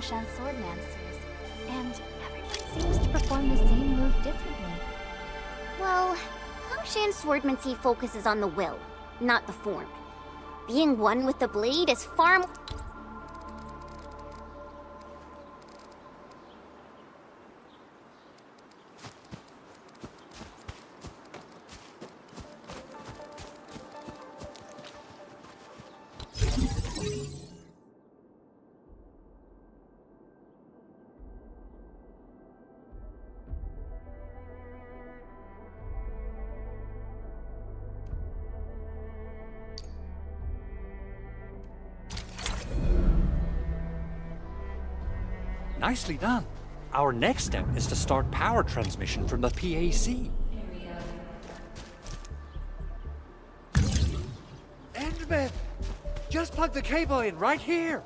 Tangshan Swordmancers, and everyone seems to perform the same move differently. Well, Tangshan Swordmancy focuses on the will, not the form. Being one with the blade is far more... Nicely done. Our next step is to start power transmission from the PAC. Endman! Just plug the cable in right here!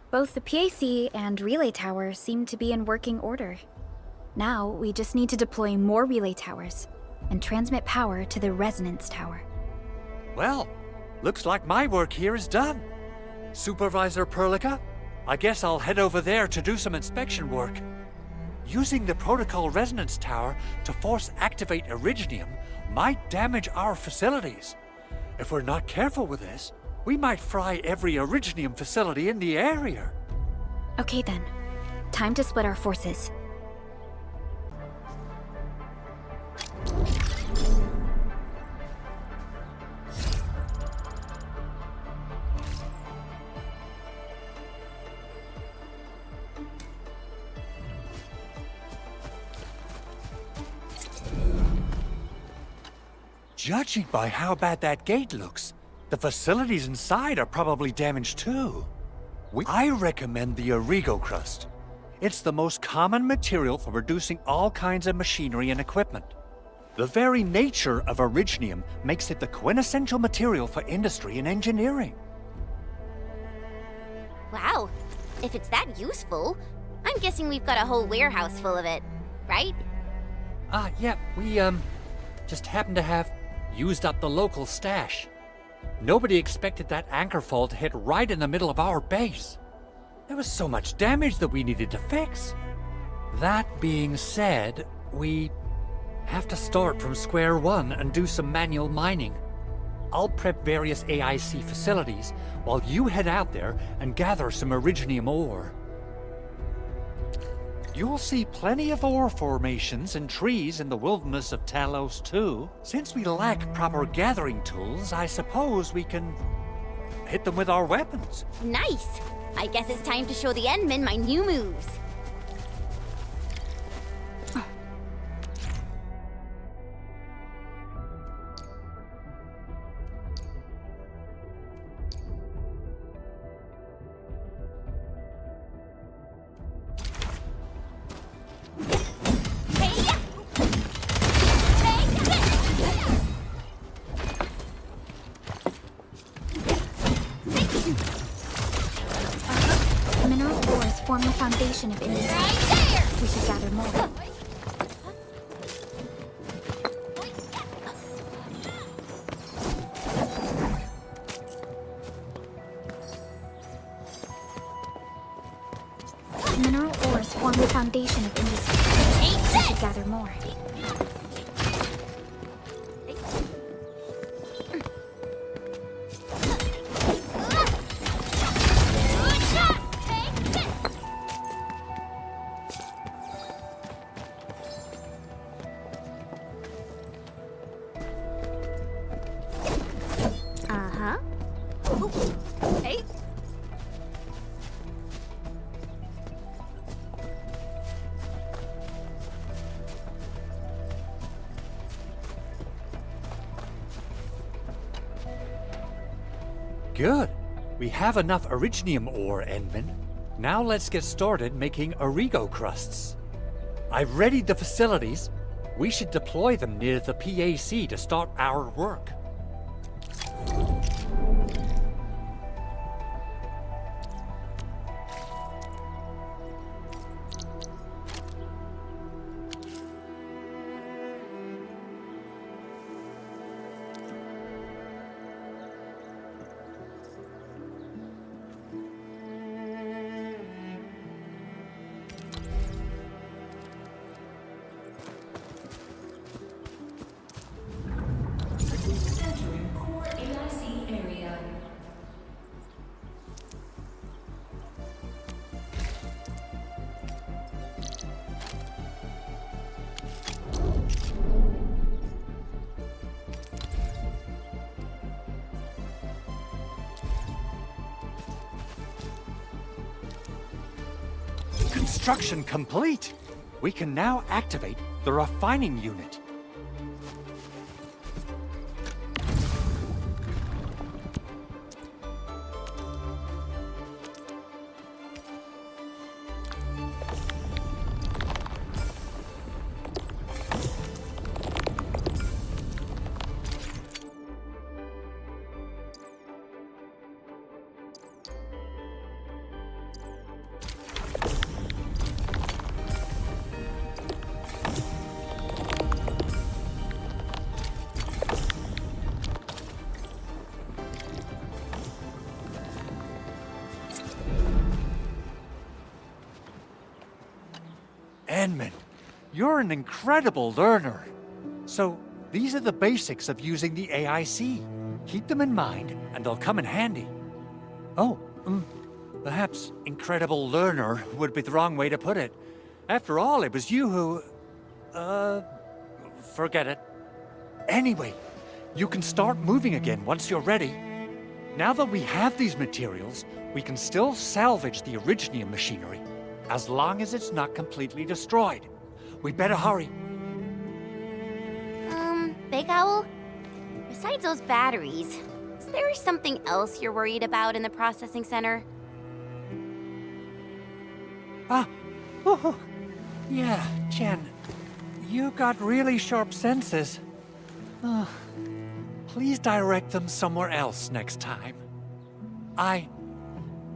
Both the PAC and relay tower seem to be in working order. Now, we just need to deploy more relay towers and transmit power to the resonance tower. Well, looks like my work here is done. Supervisor Perlica, I guess I'll head over there to do some inspection work. Using the protocol resonance tower to force activate Originium might damage our facilities. If we're not careful with this, we might fry every Originium facility in the area. Okay then, time to split our forces. Judging by how bad that gate looks, the facilities inside are probably damaged too. I recommend the Origo crust. It's the most common material for producing all kinds of machinery and equipment. The very nature of Originium makes it the quintessential material for industry and engineering. Wow, if it's that useful, I'm guessing we've got a whole warehouse full of it, right? Yeah, we, just happen to have used up the local stash. Nobody expected that anchor fall to hit right in the middle of our base. There was so much damage that we needed to fix. That being said, we have to start from square one and do some manual mining. I'll prep various AIC facilities while you head out there and gather some Originium ore. You'll see plenty of ore formations and trees in the wilderness of Talos too. Since we lack proper gathering tools, I suppose we can hit them with our weapons. Nice! I guess it's time to show the Endmen my new moves. Form the foundation of industry. Right there! We should gather more. Mineral ores form the foundation of industry. We should gather more. Good. We have enough Originium ore, Endman. Now let's get started making Origo crusts. I've readied the facilities. We should deploy them near the PAC to start our work. Construction complete. We can now activate the refining unit. Edmund, you're an incredible learner. So, these are the basics of using the AIC. Keep them in mind, and they'll come in handy. Oh, perhaps incredible learner would be the wrong way to put it. After all, it was you who... forget it. Anyway, you can start moving again once you're ready. Now that we have these materials, we can still salvage the Originium machinery, as long as it's not completely destroyed. We better hurry. Big Owl? Besides those batteries, is there something else you're worried about in the processing center? Yeah, Jen. You got really sharp senses. Please direct them somewhere else next time. I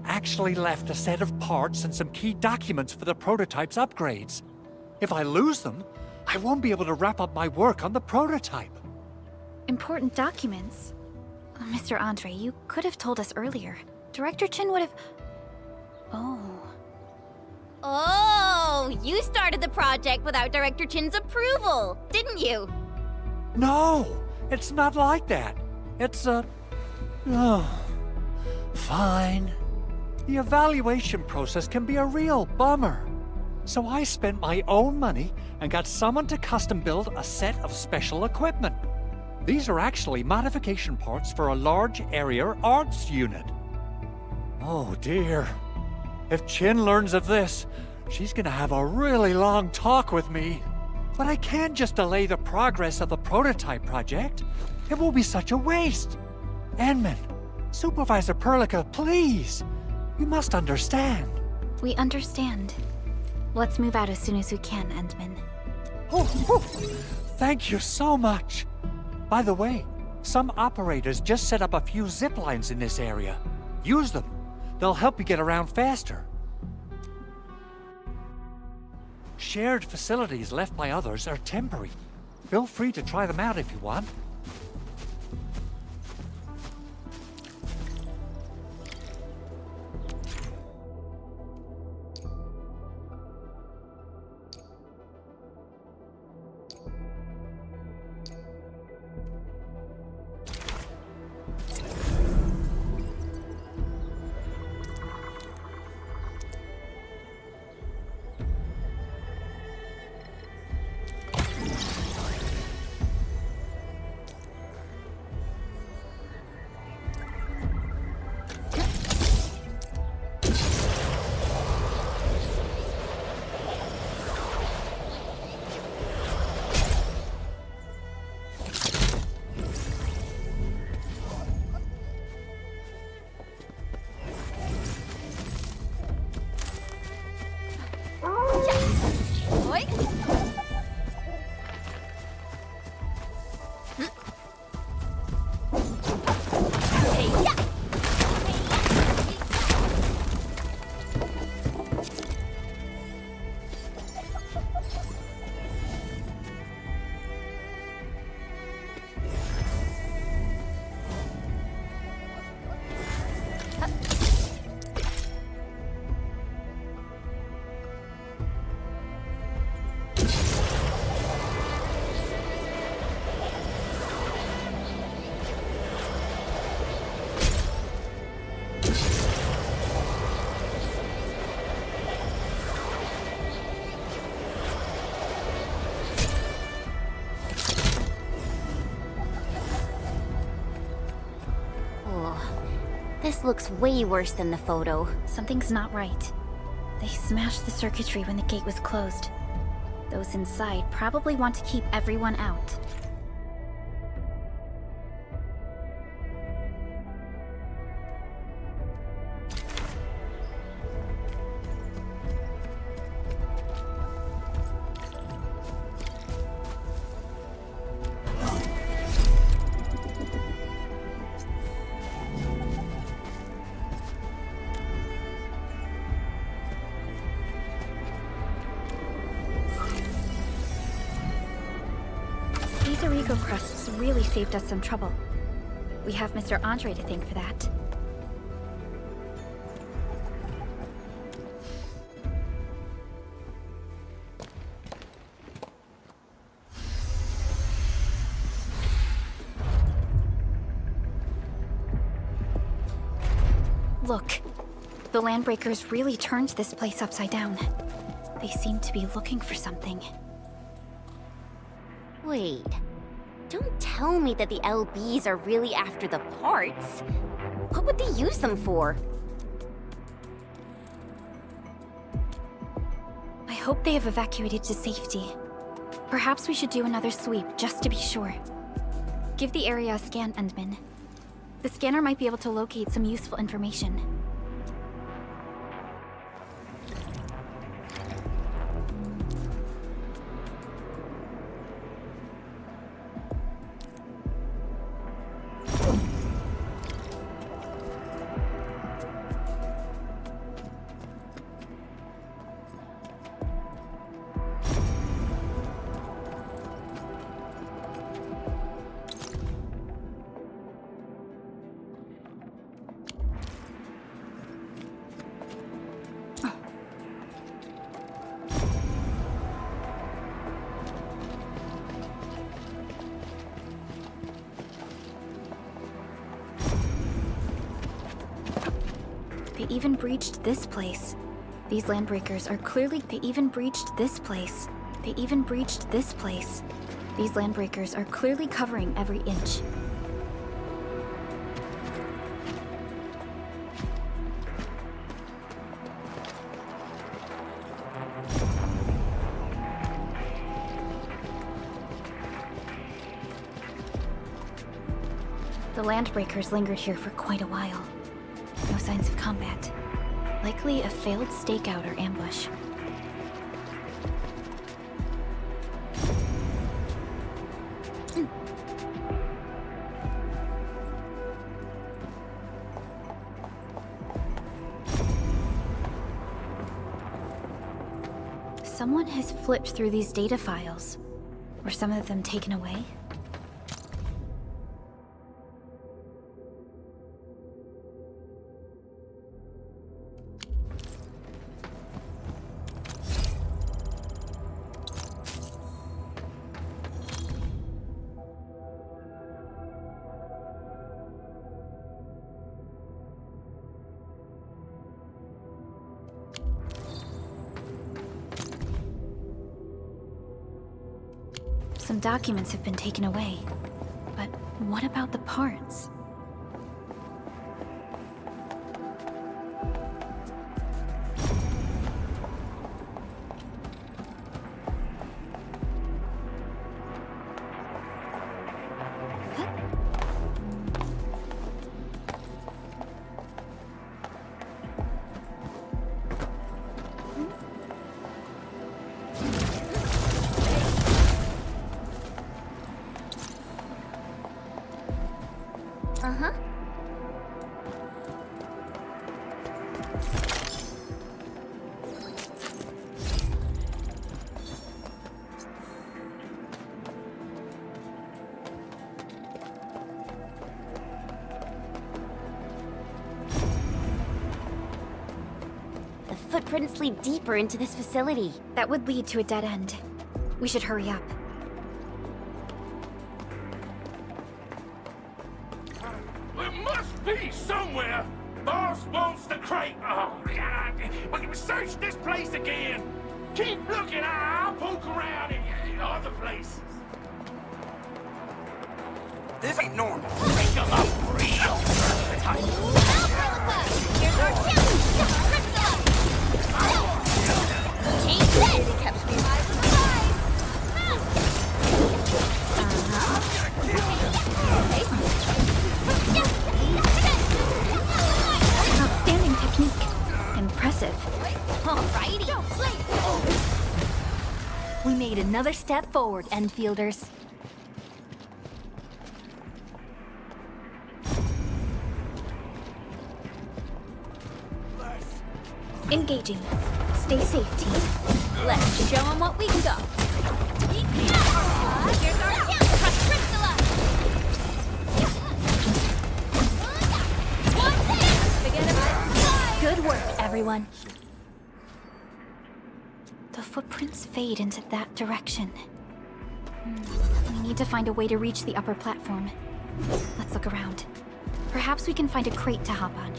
actually left a set of parts and some key documents for the prototype's upgrades. If I lose them, I won't be able to wrap up my work on the prototype. Important documents? Mr. Andre, you could have told us earlier. Director Chin would have... Oh, you started the project without Director Chin's approval, didn't you? No, it's not like that. It's fine. The evaluation process can be a real bummer. So I spent my own money and got someone to custom build a set of special equipment. These are actually modification parts for a large area arts unit. Oh dear. If Chin learns of this, she's gonna have a really long talk with me. But I can't just delay the progress of the prototype project. It will be such a waste. Enman, Supervisor Perlica, please. You must understand. We understand. Let's move out as soon as we can, Endman. Thank you so much. By the way, some operators just set up a few zip lines in this area. Use them. They'll help you get around faster. Shared facilities left by others are temporary. Feel free to try them out if you want. This looks way worse than the photo. Something's not right. They smashed the circuitry when the gate was closed. Those inside probably want to keep everyone out. These Origo crusts really saved us some trouble. We have Mr. Andre to thank for that. Look, the Landbreakers really turned this place upside down. They seem to be looking for something. Wait. Don't tell me that the LBs are really after the parts. What would they use them for? I hope they have evacuated to safety. Perhaps we should do another sweep, just to be sure. Give the area a scan, Endman. The scanner might be able to locate some useful information. They even breached this place. These Landbreakers are clearly— They even breached this place. They even breached this place. These Landbreakers are clearly covering every inch. The Landbreakers lingered here for quite a while. No signs of combat. Likely a failed stakeout or ambush. Someone has flipped through these data files. Were some of them taken away? Some documents have been taken away. But what about the parts? Uh-huh. The footprints lead deeper into this facility. That would lead to a dead end. We should hurry up. There must be somewhere. Boss wants the crate. Oh, God. We can search this place again. Keep looking. I'll poke around in other places. This ain't normal. Make them up real tight. Here's our challenge! Just rip them up! Alrighty. We made another step forward, Enfielders. Engaging. Stay safe, team. Let's show them what we got. Here's our chance. Crush Crystalla. One hit. Forget about it. Good work, everyone. The footprints fade into that direction. We need to find a way to reach the upper platform. Let's look around. Perhaps we can find a crate to hop on.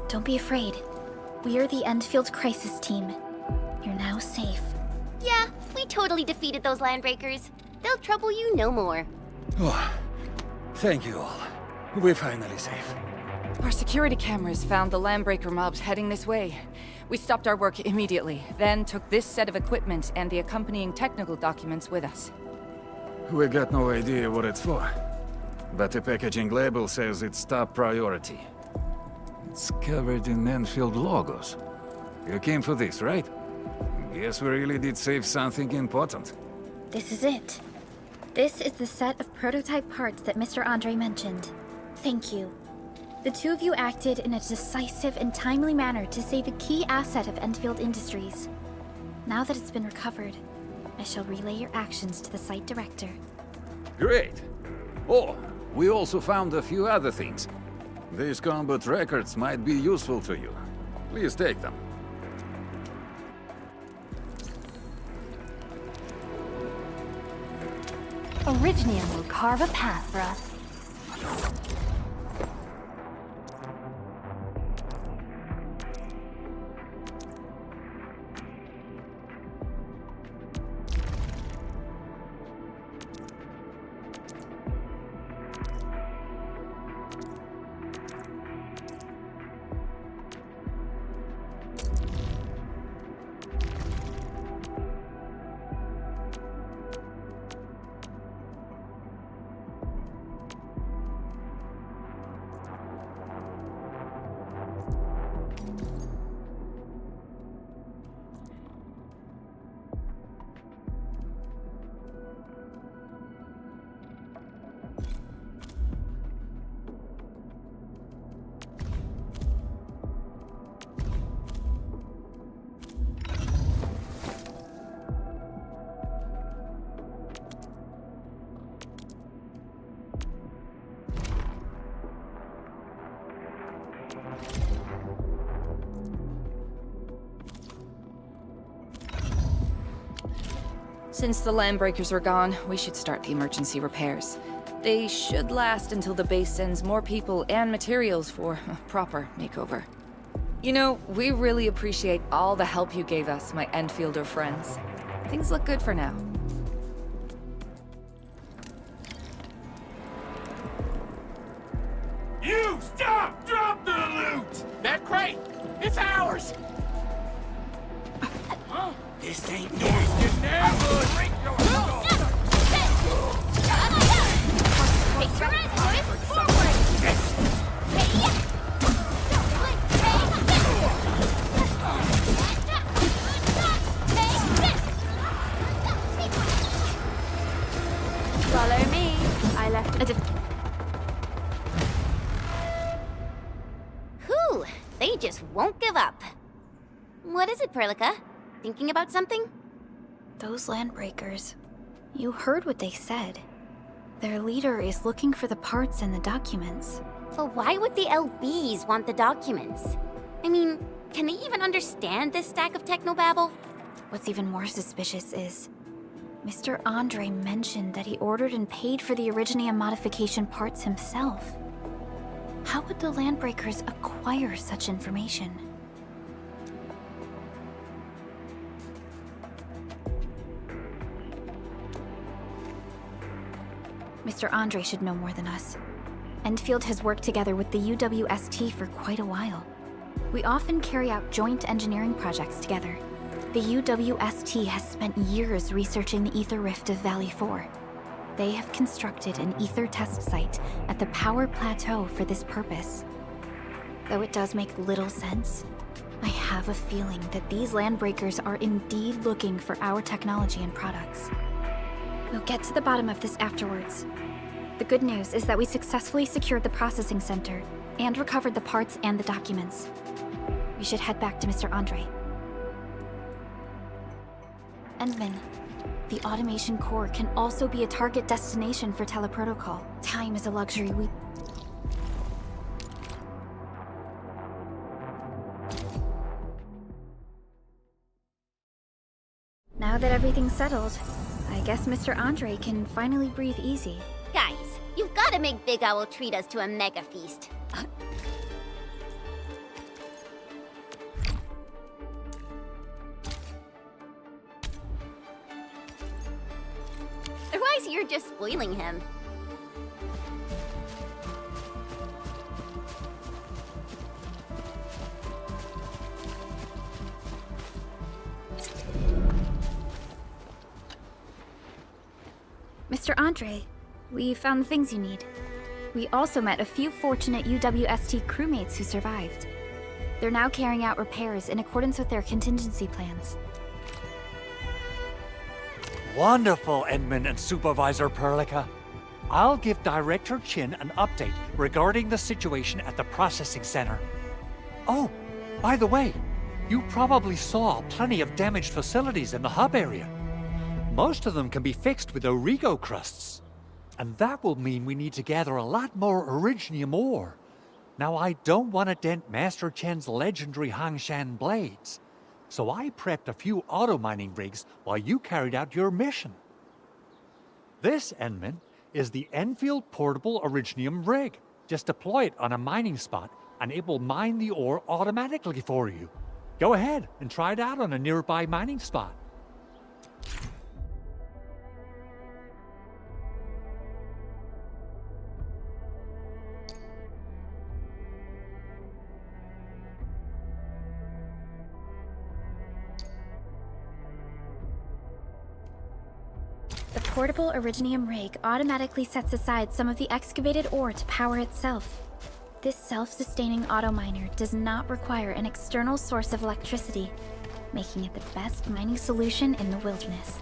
Don't be afraid. We are the Endfield Crisis Team. You're now safe. Yeah, we totally defeated those landbreakers. They'll trouble you no more. Oh, thank you all. We're finally safe. Our security cameras found the landbreaker mobs heading this way. We stopped our work immediately, then took this set of equipment and the accompanying technical documents with us. We got no idea what it's for. But the packaging label says it's top priority. It's covered in Enfield logos. You came for this, right? Guess we really did save something important. This is it. This is the set of prototype parts that Mr. Andre mentioned. Thank you. The two of you acted in a decisive and timely manner to save a key asset of Enfield Industries. Now that it's been recovered, I shall relay your actions to the site director. Great. Oh, we also found a few other things. These combat records might be useful to you. Please take them. Originium will carve a path for us. Since the landbreakers are gone, we should start the emergency repairs. They should last until the base sends more people and materials for a proper makeover. You know, we really appreciate all the help you gave us, my Enfielder friends. Things look good for now. You stop! Drop the loot! That crate! It's ours! Huh? This ain't yours. You never break your soul! Take your red, boys! Forward! Hey, yeah! Follow me. I left a Whew, they just won't give up. What is it, Perlica? Thinking about something? Those landbreakers. You heard what they said. Their leader is looking for the parts and the documents. But why would the LBs want the documents? I mean, can they even understand this stack of technobabble? What's even more suspicious is Mr. Andre mentioned that he ordered and paid for the Originium modification parts himself. How would the Landbreakers acquire such information? Mr. Andre should know more than us. Endfield has worked together with the UWST for quite a while. We often carry out joint engineering projects together. The UWST has spent years researching the ether rift of Valley 4. They have constructed an ether test site at the Power Plateau for this purpose. Though it does make little sense, I have a feeling that these Landbreakers are indeed looking for our technology and products. We'll get to the bottom of this afterwards. The good news is that we successfully secured the processing center and recovered the parts and the documents. We should head back to Mr. Andre. Endman, the automation core can also be a target destination for teleprotocol. Time is a luxury we... Now that everything's settled, I guess Mr. Andre can finally breathe easy. Guys, you've gotta make Big Owl treat us to a mega feast. Otherwise, you're just spoiling him. Mr. Andre, we found the things you need. We also met a few fortunate UWST crewmates who survived. They're now carrying out repairs in accordance with their contingency plans. Wonderful, Edmund and Supervisor Perlica. I'll give Director Chin an update regarding the situation at the processing center. Oh, by the way, you probably saw plenty of damaged facilities in the hub area. Most of them can be fixed with Origo crusts. And that will mean we need to gather a lot more Originium ore. Now, I don't want to dent Master Chen's legendary Hangshan blades, so I prepped a few auto-mining rigs while you carried out your mission. This, Enman, is the Enfield Portable Originium rig. Just deploy it on a mining spot, and it will mine the ore automatically for you. Go ahead and try it out on a nearby mining spot. The portable Originium rig automatically sets aside some of the excavated ore to power itself. This self-sustaining auto-miner does not require an external source of electricity, making it the best mining solution in the wilderness.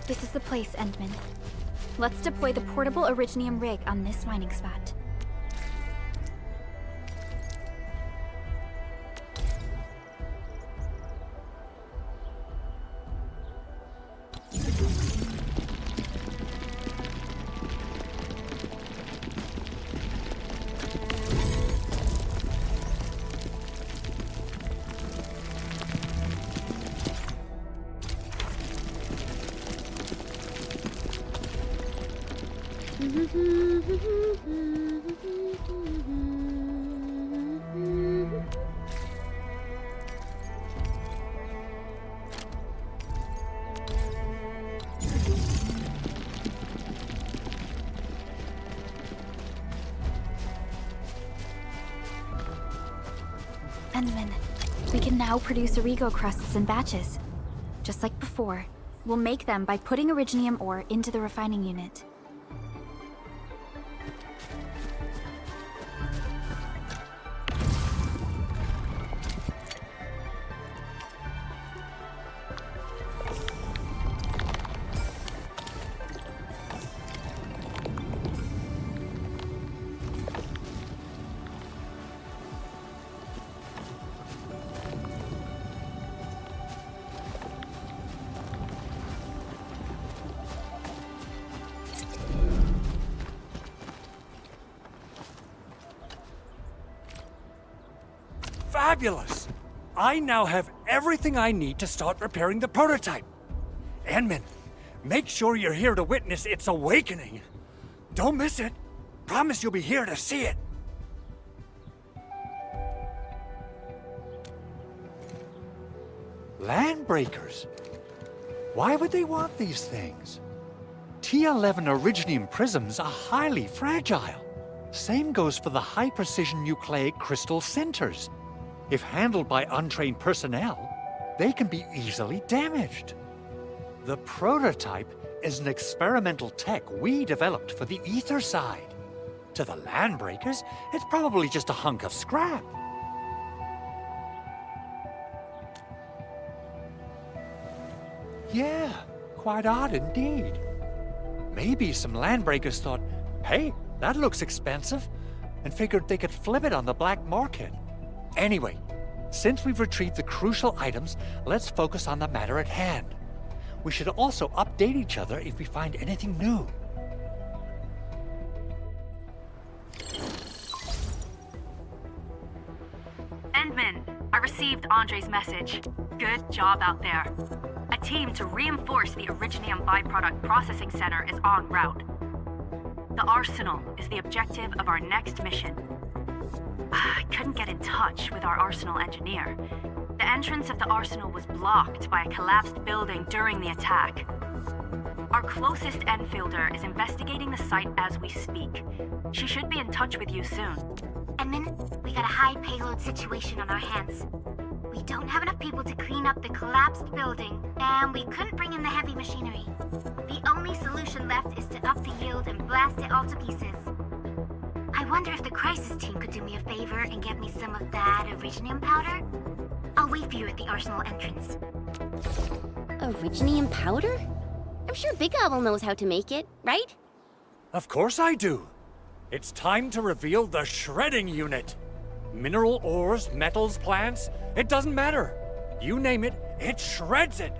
This is the place, Endman. Let's deploy the portable Originium rig on this mining spot. Endman, we can now produce Origo crusts in batches. Just like before, we'll make them by putting Originium ore into the refining unit. fabulous! I now have everything I need to start repairing the prototype. Enmin, make sure you're here to witness its awakening. Don't miss it. Promise you'll be here to see it. Landbreakers? Why would they want these things? T11 Originium prisms are highly fragile. Same goes for the high-precision nucleic crystal centers. If handled by untrained personnel, they can be easily damaged. The prototype is an experimental tech we developed for the ether side. To the Landbreakers, it's probably just a hunk of scrap. Yeah, quite odd indeed. Maybe some Landbreakers thought, hey, that looks expensive, and figured they could flip it on the black market. Anyway, since we've retrieved the crucial items, let's focus on the matter at hand. We should also update each other if we find anything new. Endman, I received Andre's message. Good job out there. A team to reinforce the Originium byproduct processing center is en route. The Arsenal is the objective of our next mission. I couldn't get in touch with our Arsenal engineer. The entrance of the Arsenal was blocked by a collapsed building during the attack. Our closest Enfielder is investigating the site as we speak. She should be in touch with you soon. Edmund, we got a high payload situation on our hands. We don't have enough people to clean up the collapsed building, and we couldn't bring in the heavy machinery. The only solution left is to up the yield and blast it all to pieces. I wonder if the crisis team could do me a favor and get me some of that Originium powder? I'll wait for you at the Arsenal entrance. Originium powder? I'm sure Big Owl knows how to make it, right? Of course I do. It's time to reveal the shredding unit. Mineral ores, metals, plants, it doesn't matter. You name it, it shreds it.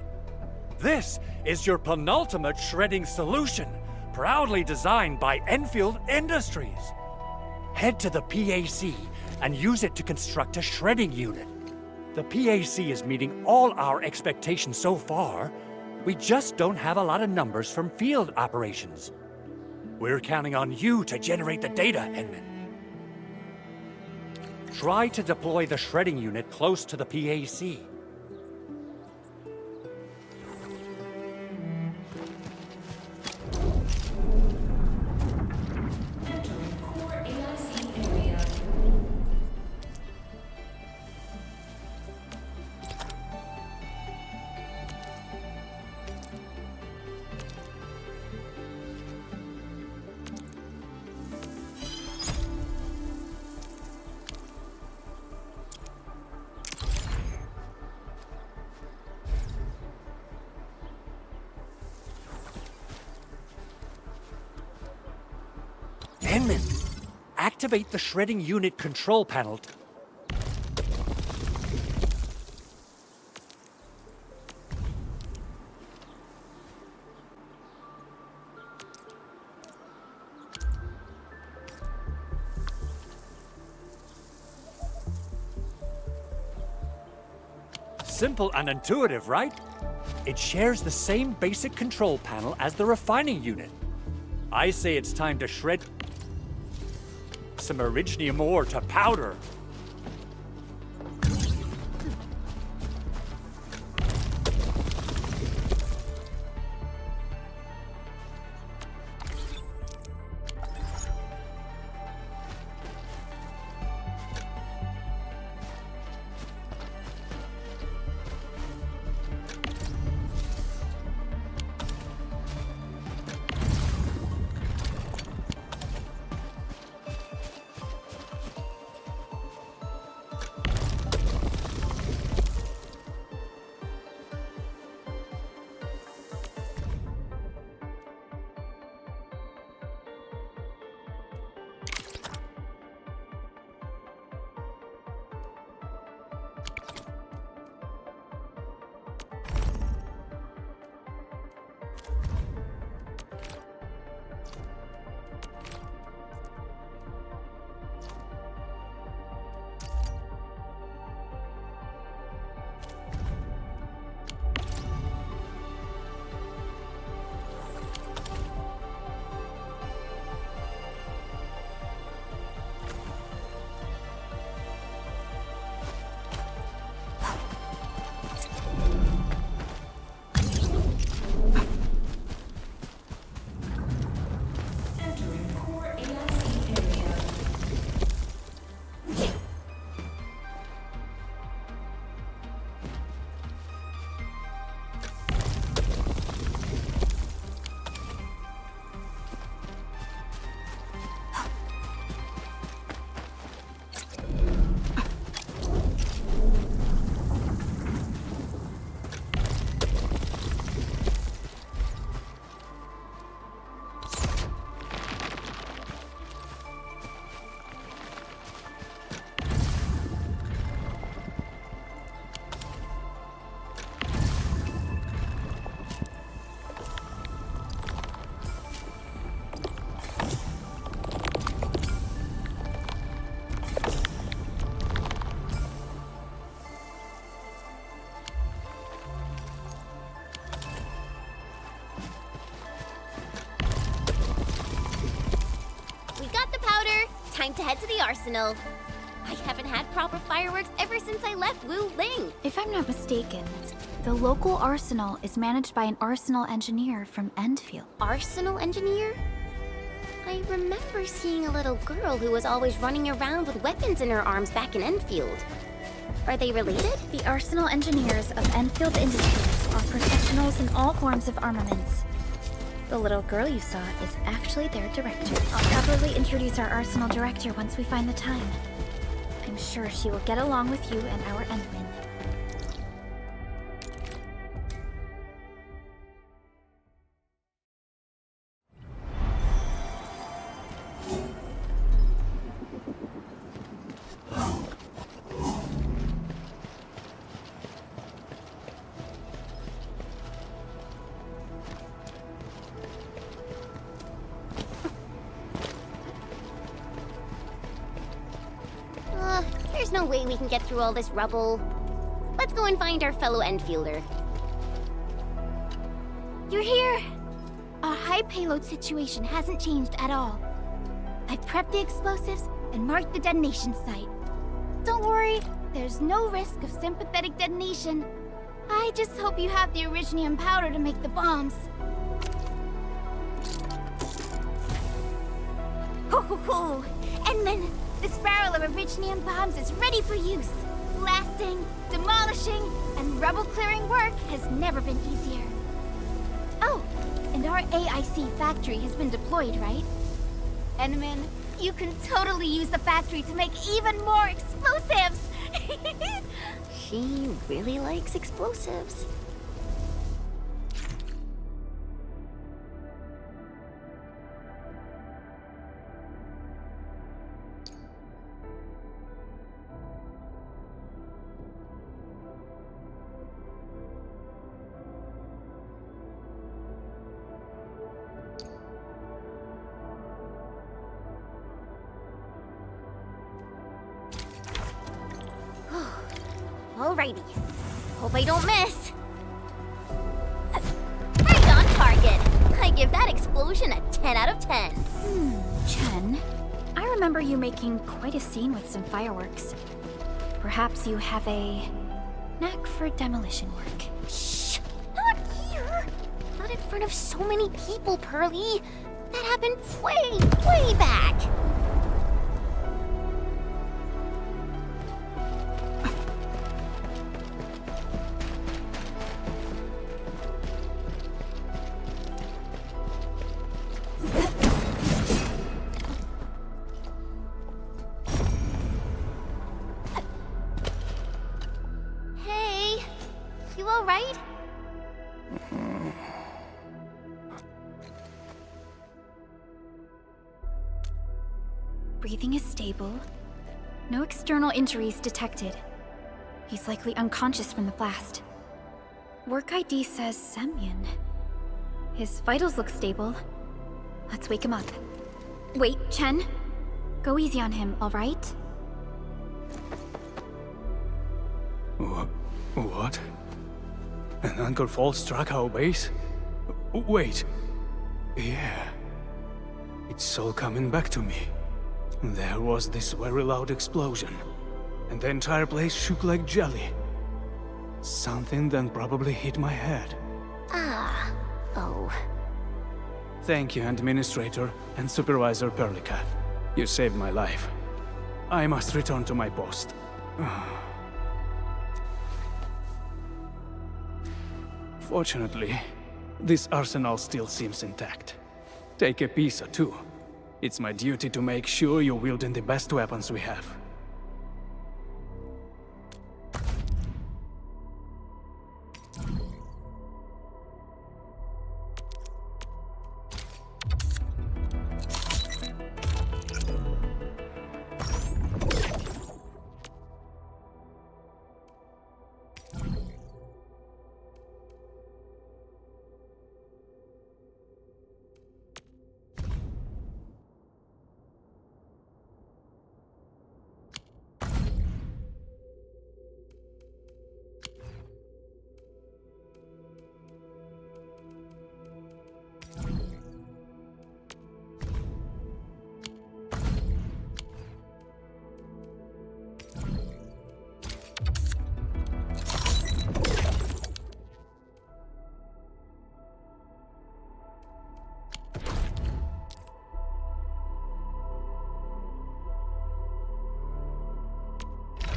This is your penultimate shredding solution, proudly designed by Enfield Industries. Head to the PAC and use it to construct a shredding unit. The PAC is meeting all our expectations so far. We just don't have a lot of numbers from field operations. We're counting on you to generate the data, Edmund. Try to deploy the shredding unit close to the PAC. Enman, activate the shredding unit control panel. Simple and intuitive, right? It shares the same basic control panel as the refining unit. I say it's time to shred some Originium ore to powder. to head to the arsenal. I haven't had proper fireworks ever since I left Wu Ling. If I'm not mistaken, the local arsenal is managed by an arsenal engineer from Endfield. Arsenal engineer? I remember seeing a little girl who was always running around with weapons in her arms back in Enfield. Are they related? The arsenal engineers of Enfield Industries are professionals in all forms of armaments. The little girl you saw is actually their director. I'll probably introduce our arsenal director once we find the time. I'm sure she will get along with you and our Endman. There's no way we can get through all this rubble. Let's go and find our fellow Enfielder. You're here! Our high payload situation hasn't changed at all. I've prepped the explosives and marked the detonation site. Don't worry, there's no risk of sympathetic detonation. I just hope you have the originium powder to make the bombs. Ho ho ho! Endman, this barrel of originium bombs is ready for use. Blasting, demolishing, and rubble clearing work has never been easier. Oh, and our AIC factory has been deployed, right? Endman, you can totally use the factory to make even more explosives! She really likes explosives. Alrighty. Hope I don't miss. Right on target. I give that explosion a 10 out of 10. Chen, I remember you making quite a scene with some fireworks. Perhaps you have a knack for demolition work. Shh! Not here! Not in front of so many people, Pearly. That happened way, way back. Hey, you all right? Breathing is stable. No external injuries detected. He's likely unconscious from the blast. Work ID says Semyon. His vitals look stable. Let's wake him up. Wait, Chen. Go easy on him, all right? What? An anchor fault struck our base? Wait. Yeah. It's all coming back to me. There was this very loud explosion, and the entire place shook like jelly. Something then probably hit my head. Ah. Oh. Thank you, Administrator and Supervisor Perlica. You saved my life. I must return to my post. Fortunately, this arsenal still seems intact. Take a piece or two. It's my duty to make sure you're wielding the best weapons we have.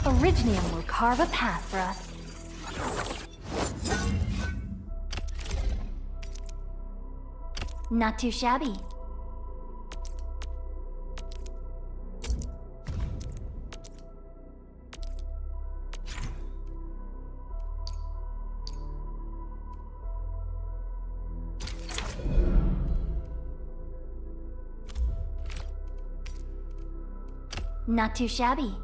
Originium will carve a path for us. Not too shabby. Not too shabby.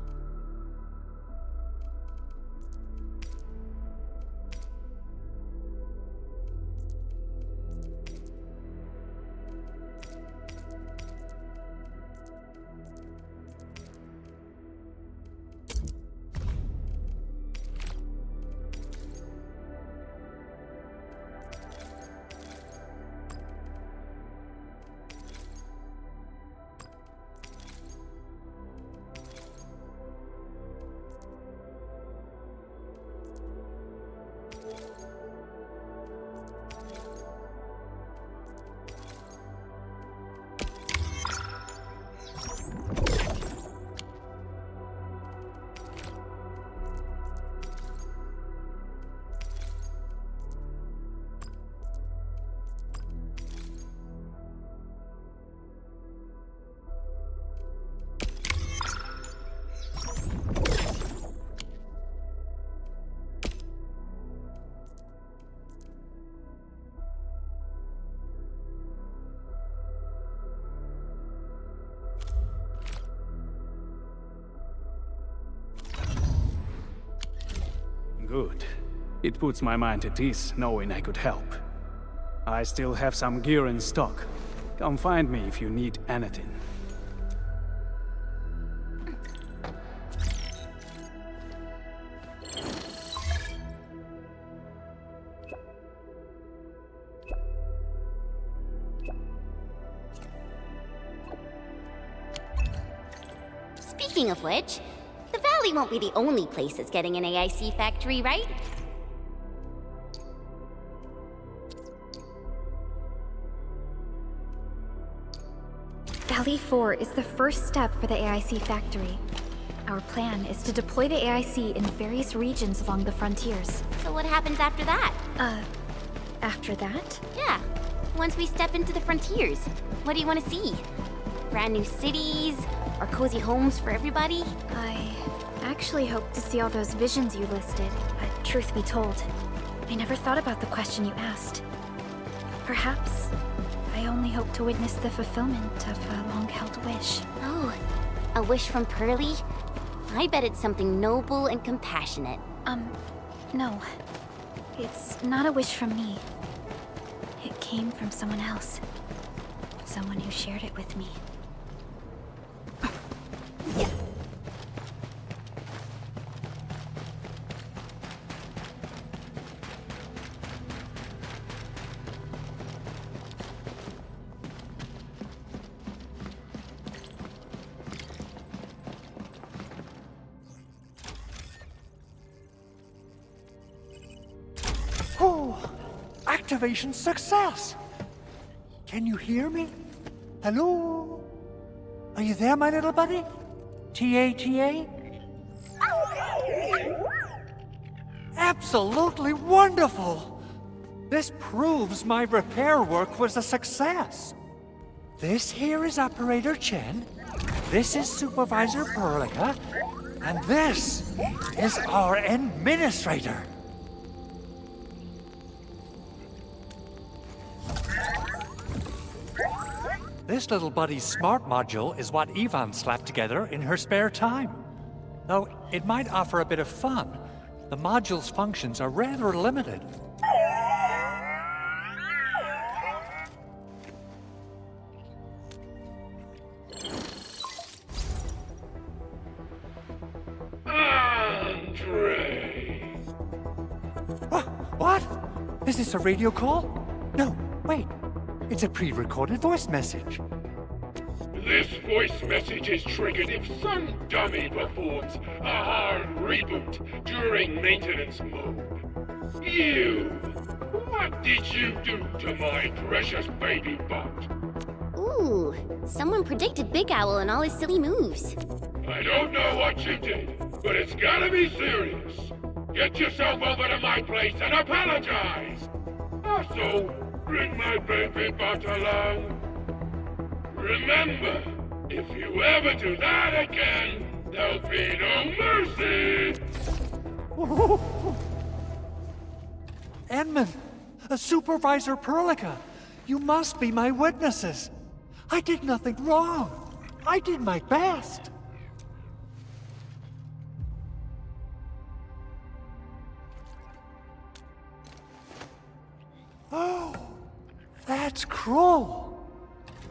Good. It puts my mind at ease knowing I could help. I still have some gear in stock. Come find me if you need anything. Speaking of which, the Valley won't be the only place that's getting an AIC factory, right? Valley 4 is the first step for the AIC factory. Our plan is to deploy the AIC in various regions along the frontiers. So what happens after that? After that? Yeah, once we step into the frontiers, what do you want to see? Brand new cities? Or cozy homes for everybody? I actually hoped to see all those visions you listed, but truth be told, I never thought about the question you asked. Perhaps I only hope to witness the fulfillment of a long-held wish. Oh, a wish from Pearly? I bet it's something noble and compassionate. No. It's not a wish from me. It came from someone else. Someone who shared it with me. Yeah. Oh, activation success! Can you hear me? Hello? Are you there, my little buddy? TA? Absolutely wonderful! This proves my repair work was a success. This here is Operator Chen, this is Supervisor Perlica, and this is our Administrator. This little buddy's smart module is what Yvonne slapped together in her spare time. Though it might offer a bit of fun, the module's functions are rather limited. Andre! What? Is this a radio call? No, wait. It's a pre-recorded voice message. This voice message is triggered if some dummy performs a hard reboot during maintenance mode. You! What did you do to my precious baby bot? Ooh, someone predicted Big Owl and all his silly moves. I don't know what you did, But it's gotta be serious. Get yourself over to my place and apologize. Also, bring my baby butt along. Remember, if you ever do that again, there'll be no mercy! Edmund! Supervisor Perlica! You must be my witnesses! I did nothing wrong! I did my best! Oh, that's cruel!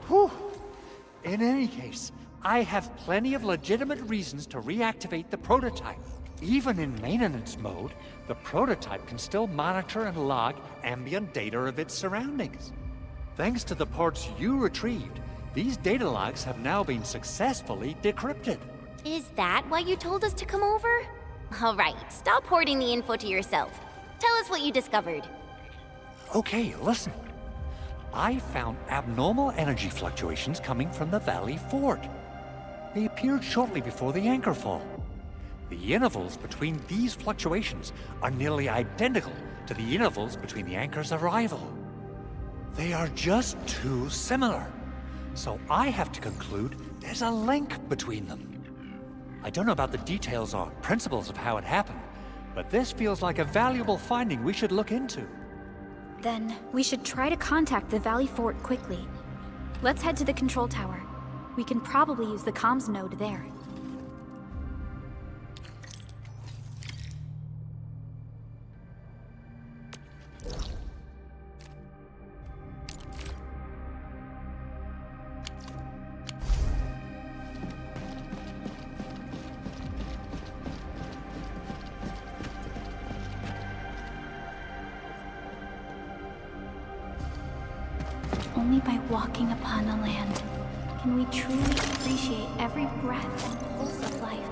Whew. In any case, I have plenty of legitimate reasons to reactivate the prototype. Even in maintenance mode, the prototype can still monitor and log ambient data of its surroundings. Thanks to the parts you retrieved, these data logs have now been successfully decrypted. Is that why you told us to come over? All right, stop hoarding the info to yourself. Tell us what you discovered. Okay, listen. I found abnormal energy fluctuations coming from the Valley Fort. They appeared shortly before the anchor fall. The intervals between these fluctuations are nearly identical to the intervals between the anchor's arrival. They are just too similar. So I have to conclude there's a link between them. I don't know about the details or principles of how it happened, but this feels like a valuable finding we should look into. Then we should try to contact the Valley Fort quickly. Let's head to the control tower. We can probably use the comms node there. Only by walking upon the land can we truly appreciate every breath and pulse of life.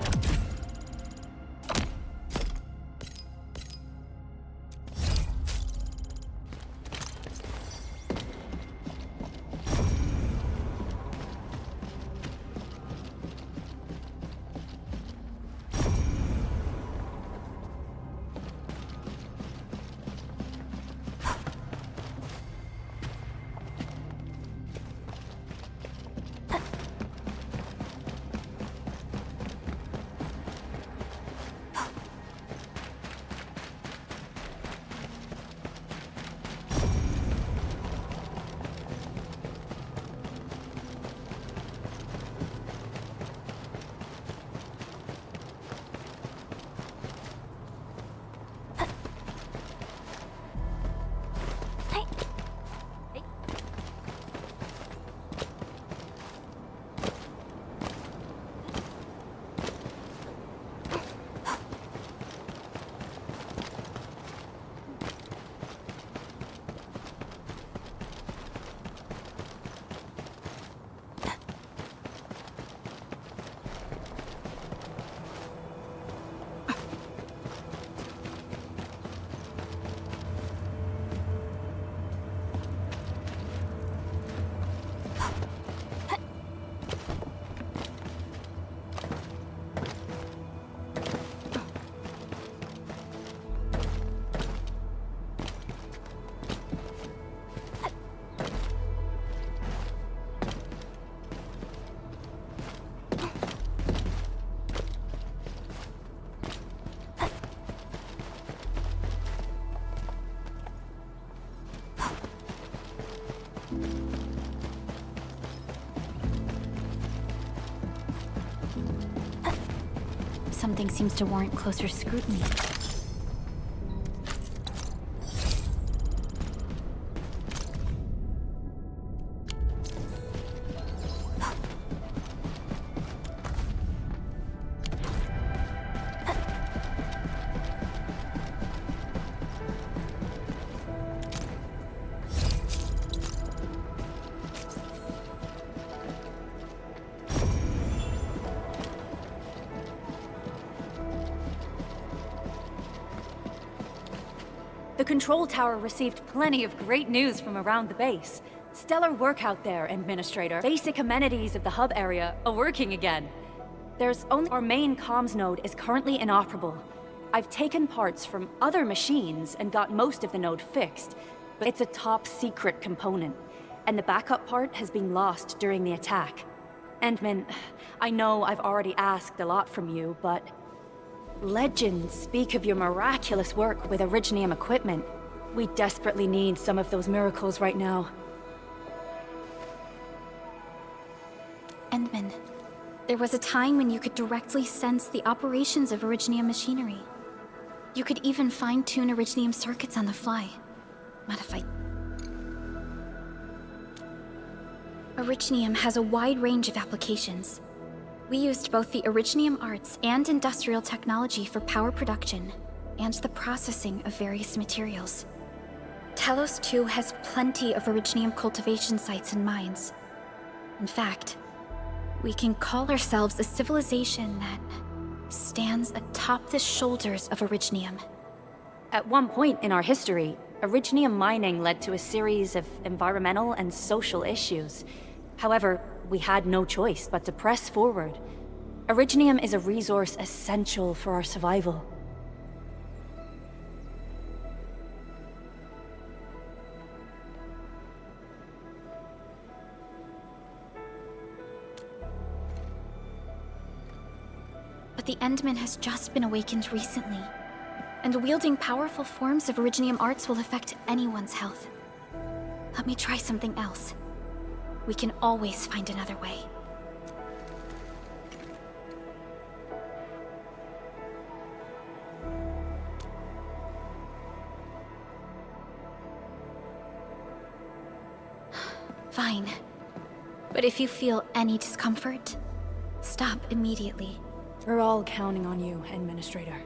Something seems to warrant closer scrutiny. The control tower received plenty of great news from around the base. Stellar work out there, Administrator. Basic amenities of the hub area are working again. There's only our main comms node is currently inoperable. I've taken parts from other machines and got most of the node fixed, but it's a top secret component, and the backup part has been lost during the attack. Endman, I know I've already asked a lot from you, but legends speak of your miraculous work with Originium equipment. We desperately need some of those miracles right now. Endman, there was a time when you could directly sense the operations of Originium machinery. You could even fine-tune Originium circuits on the fly. Modify. Originium has a wide range of applications. We used both the Originium arts and industrial technology for power production, and the processing of various materials. Telos 2 has plenty of Originium cultivation sites and mines. In fact, we can call ourselves a civilization that stands atop the shoulders of Originium. At one point in our history, Originium mining led to a series of environmental and social issues. However, we had no choice but to press forward. Originium is a resource essential for our survival. But the Endman has just been awakened recently, and wielding powerful forms of Originium arts will affect anyone's health. Let me try something else. We can always find another way. Fine. But if you feel any discomfort, stop immediately. We're all counting on you, Administrator.